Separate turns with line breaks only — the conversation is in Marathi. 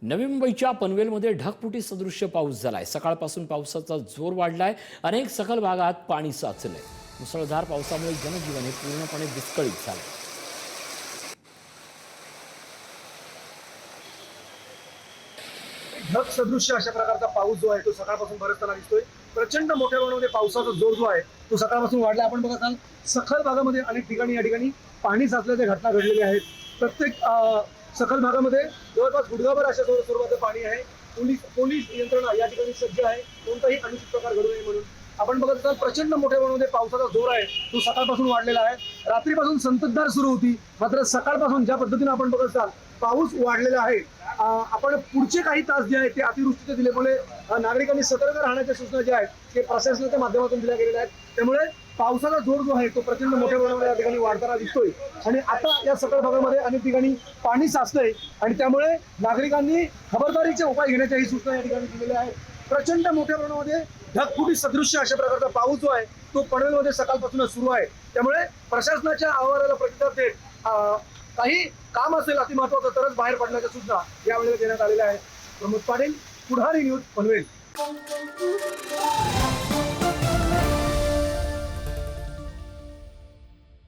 नवी मुंबईच्या पनवेलमध्ये ढगफुटी सदृश्य पाऊस झालाय। सकाळपासून पावसाचा जोर वाढलाय। अनेक सखल भागात पाणी साचलंय। मुसळधार पावसामुळे जनजीवन हे पूर्णपणे विस्कळीत झालंय।
ढग सदृश्य अशा प्रकारचा पाऊस जो आहे तो सकाळपासून बरसताना दिसतोय। प्रचंड मोठ्या प्रमाणामध्ये पावसाचा जोर जो आहे तो सकाळपासून वाढला। आपण बघत आहात सखल भागामध्ये अनेक ठिकाणी या ठिकाणी पाणी साचल्याच्या घटना घडलेल्या आहेत। प्रत्येक सखल भागामध्ये जवळपास गुडघाभर अशा स्वरूपाचं पाणी आहे। पोलीस यंत्रणा या ठिकाणी सज्ज आहे कोणताही अनुचित प्रकार घडू नये म्हणून। आपण बघत असाल प्रचंड मोठ्या प्रमाणामध्ये पावसाचा जोर आहे तो सकाळपासून वाढलेला आहे। रात्रीपासून संततधार सुरू होती, मात्र सकाळपासून ज्या पद्धतीने आपण बघत असाल पाऊस वाढलेला आहे। आपण पुढचे काही तास जे आहेत ते अतिवृष्टीचे दिल्यामुळे नागरिकांनी सतर्क राहण्याच्या सूचना ज्या आहेत ते प्रशासनाच्या माध्यमातून दिल्या गेलेल्या आहेत। त्यामुळे पावसाचा जोर जो आहे तो प्रचंड मोठ्या प्रमाणामध्ये या ठिकाणी वाढताना दिसतोय आणि आता या सखल भागामध्ये अनेक ठिकाणी पाणी साचलंय आणि त्यामुळे नागरिकांनी खबरदारीचे उपाय घेण्याच्याही सूचना या ठिकाणी दिलेल्या आहेत। प्रचंड मोठ्या प्रमाणामध्ये ढगफुटी सदृश्य अशा प्रकारचा पाऊस जो आहे तो पनवेलमध्ये सकाळपासूनच सुरू आहे। त्यामुळे प्रशासनाच्या आवाहनाला प्रतिसाद देत काही काम असेल अति महत्वाचं तरच बाहेर पडण्याच्या सूचना यावेळेला देण्यात आलेल्या आहेत। प्रमोद पाटील, पुढारी न्यूज, पनवेल।